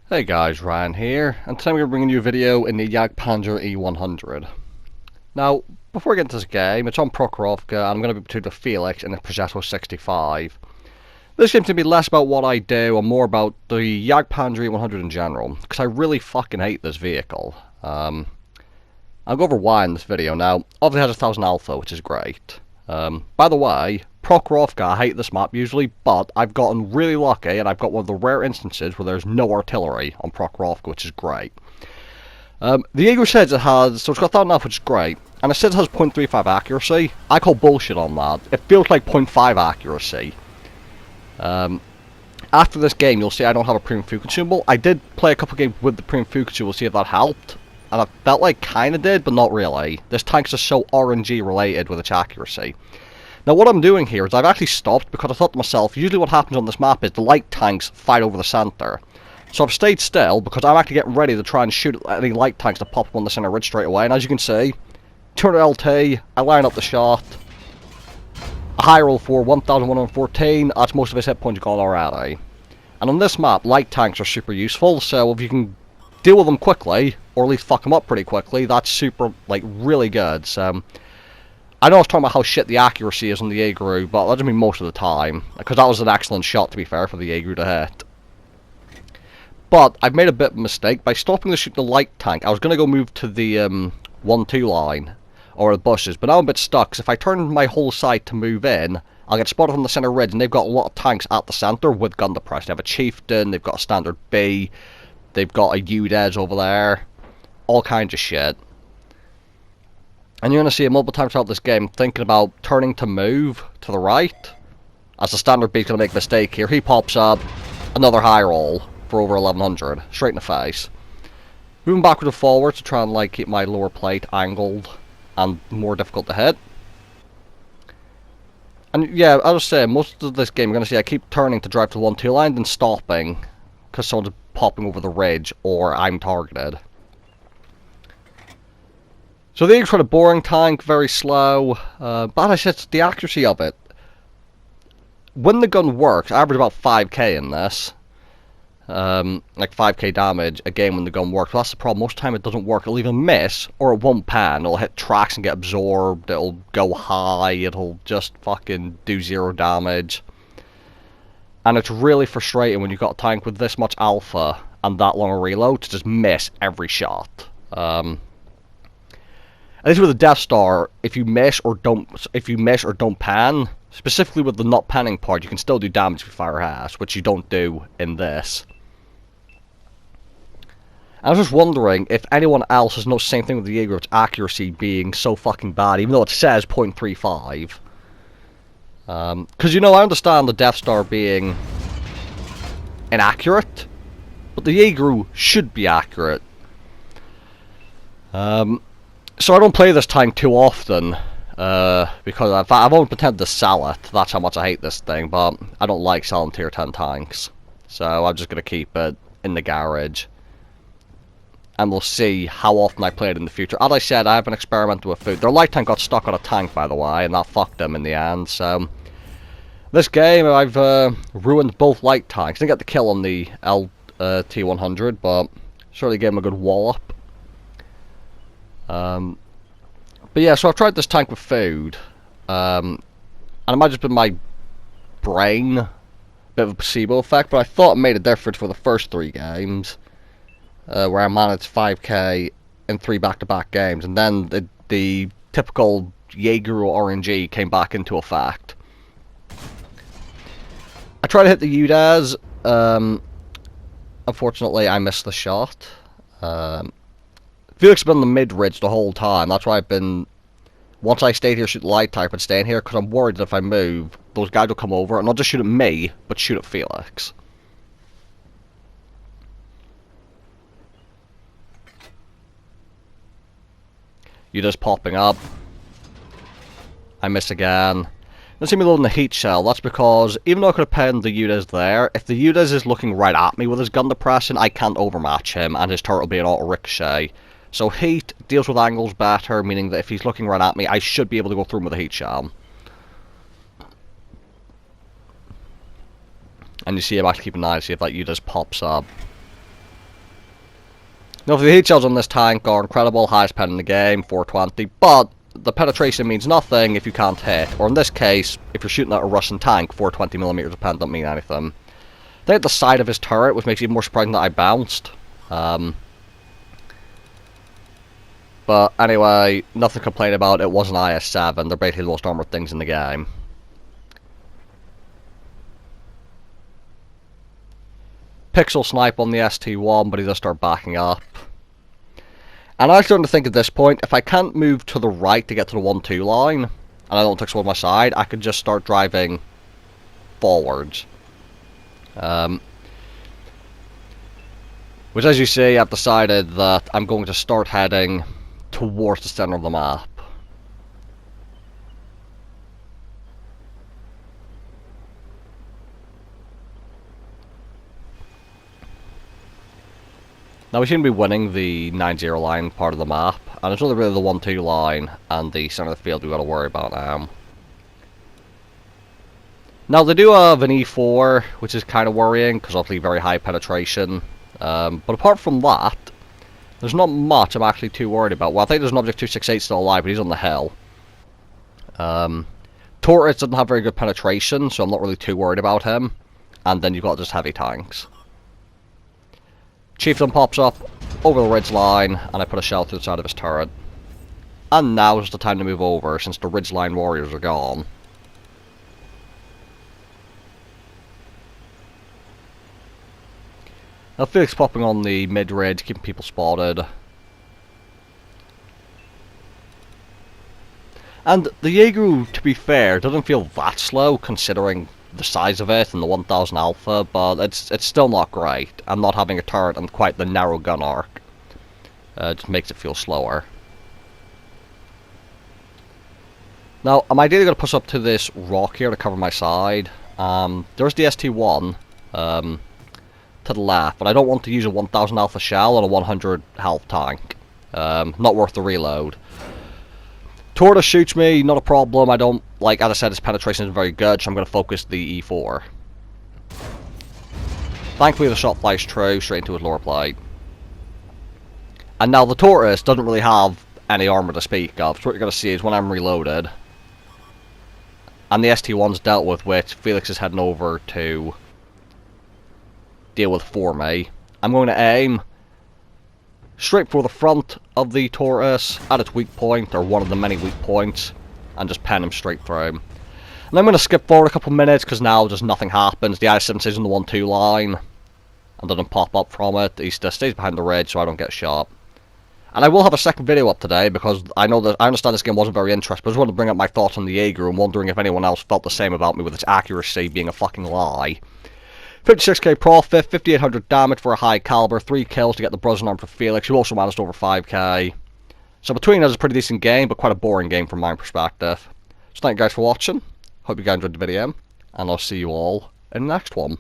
Hey guys, Ryan here, and today I'm going to bring you a video in the Jagpanzer E100. Now, before I get into this game, it's on Prokhorovka, and I'm going to be between the Felix and the Progetto 65. This game's going to be less about what I do, and more about the Jagpanzer E100 in general, because I really fucking hate this vehicle. I'll go over why in this video. Now, obviously it has 1000 alpha, which is great. By the way, Prokhorovka, I hate this map usually, but I've gotten really lucky and I've got one of the rare instances where there's no artillery on Prokhorovka, which is great. The Jaeger says it has, so it's got 1000 alpha, which is great, and it says it has 0.35 accuracy. I call bullshit on that. It feels like 0.5 accuracy. After this game, you'll see I don't have a premium food consumable. I did play a couple games with the premium food consumable, see if that helped. And I felt like kinda did, but not really. This tank's just so RNG related with its accuracy. Now what I'm doing here is I've actually stopped because I thought to myself, usually what happens on this map is the light tanks fight over the center. So I've stayed still because I'm actually getting ready to try and shoot at any light tanks that pop up on the center ridge straight away. And as you can see, 200 LT, I line up the shot. A high roll for 1114, that's most of his hit points gone already. And on this map, light tanks are super useful, so if you can deal with them quickly, or at least fuck them up pretty quickly, that's super, like, really good. So, I know I was talking about how shit the accuracy is on the Jaeger, but that doesn't mean most of the time, because that was an excellent shot, to be fair, for the Jaeger to hit. But, I've made a bit of a mistake. By stopping to shoot the light tank, I was going to go move to the 1-2 line, or the bushes, but now I'm a bit stuck, because if I turn my whole side to move in, I'll get spotted on the center ridge, and they've got a lot of tanks at the center with gun depressed. They have a Chieftain, they've got a Standard B, they've got a UDES over there, all kinds of shit. And you're going to see a multiple times throughout this game thinking about turning to move to the right. As the Standard B's going to make a mistake here, he pops up, another high roll for over 1100, straight in the face. Moving backwards and forwards to try and like keep my lower plate angled and more difficult to hit. And yeah, as I was saying, most of this game you're going to see I keep turning to drive to the 1-2 line, then stopping because someone's popping over the ridge or I'm targeted. So the Eagle's quite a boring tank, very slow, but as I said, it's the accuracy of it. When the gun works, I average about 5k in this. Like 5k damage a game when the gun works. But that's the problem, most of the time it doesn't work. It'll either miss, or it won't pan. It'll hit tracks and get absorbed, it'll go high, it'll just fucking do 0 damage. And it's really frustrating when you've got a tank with this much alpha and that long a reload to just miss every shot. At least with the Death Star, if you miss or don't pan, specifically with the not panning part, you can still do damage with fire hash, which you don't do in this. I was just wondering if anyone else has noticed the same thing with the Jaeger, its accuracy being so fucking bad, even though it says 0.35. Because, you know, I understand the Death Star being inaccurate, but the Jaeger should be accurate. So I don't play this tank too often, because I've only pretended to sell it. That's how much I hate this thing, but I don't like selling tier 10 tanks. So I'm just going to keep it in the garage. And we'll see how often I play it in the future. As I said, I haven't experimented with food. Their light tank got stuck on a tank, by the way, and that fucked them in the end, so... This game, I've ruined both light tanks. I didn't get the kill on the LT100, but certainly gave him a good wallop. But yeah, so I've tried this tank with food, and it might just be my brain, a bit of a placebo effect, but I thought it made a difference for the first 3 games, where I managed 5k in 3 back-to-back games, and then the typical Jaeger RNG came back into effect. I tried to hit the UDES, unfortunately I missed the shot. Felix has been on the mid-ridge the whole time. That's why I've been... Once I stayed here shoot light type and staying here, because I'm worried that if I move, those guys will come over and not just shoot at me, but shoot at Felix. You're just popping up. I miss again. Don't see me loading the heat shell. That's because, even though I could have penned the UDES there, if the UDES is looking right at me with his gun depression, I can't overmatch him, and his turret will be an auto ricochet. So heat deals with angles better, meaning that if he's looking right at me, I should be able to go through him with a heat shell. And you see him actually keep an eye to see if that UDES pops up. Now, the heat shells on this tank are incredible, highest pen in the game, 420, but the penetration means nothing if you can't hit, or in this case, if you're shooting at a Russian tank, 420mm of pen don't mean anything. They hit the side of his turret, which makes it even more surprising that I bounced. But anyway, nothing to complain about, it was an IS-7, they're basically the most armored things in the game. Pixel snipe on the ST1, but he does start backing up. And I'm starting to think at this point, if I can't move to the right to get to the 1-2 line, and I don't explode my side, I could just start driving forwards. Which, as you see, I've decided that I'm going to start heading towards the center of the map. Now we seem to be winning the 9-0 line part of the map, and it's only really the 1-2 line and the center of the field we've got to worry about now. Now they do have an E4, which is kind of worrying, because obviously very high penetration. But apart from that, there's not much I'm actually too worried about. Well, I think there's an Object 268 still alive, but he's on the hill. Tortoise doesn't have very good penetration, so I'm not really too worried about him. And then you've got just heavy tanks. Chieftain pops up over the ridge line, and I put a shell through the side of his turret. And now is the time to move over, since the ridge line warriors are gone. Now Felix popping on the mid-ridge, keeping people spotted. And the Jaeger, to be fair, doesn't feel that slow, considering the size of it and the 1000 alpha, but it's still not great, and not having a turret and quite the narrow gun arc just makes it feel slower. Now, I'm ideally going to push up to this rock here to cover my side. There's the ST1 to the left, but I don't want to use a 1000 alpha shell on a 100 health tank. Not worth the reload. Tortoise shoots me, not a problem. I don't, like, as I said, his penetration isn't very good, so I'm going to focus the E4. Thankfully the shot flies true, straight into his lower plate. And now the Tortoise doesn't really have any armor to speak of, so what you're going to see is when I'm reloaded, and the ST1's dealt with, which Felix is heading over to deal with for me, I'm going to aim straight for the front of the Tortoise at its weak point, or one of the many weak points, and just pen him straight through. And I'm going to skip forward a couple minutes, because now just nothing happens. The I-7 stays on the 1-2 line, and doesn't pop up from it. He just stays behind the ridge, so I don't get shot. And I will have a second video up today, because I understand this game wasn't very interesting, but I just wanted to bring up my thoughts on the Jaeger, and wondering if anyone else felt the same about me with its accuracy being a fucking lie. 56k profit, 5800 damage for a high caliber, 3 kills to get the Bruzzen arm for Felix, who also managed over 5k. So between us, it's a pretty decent game, but quite a boring game from my perspective. So thank you guys for watching, hope you guys enjoyed the video, and I'll see you all in the next one.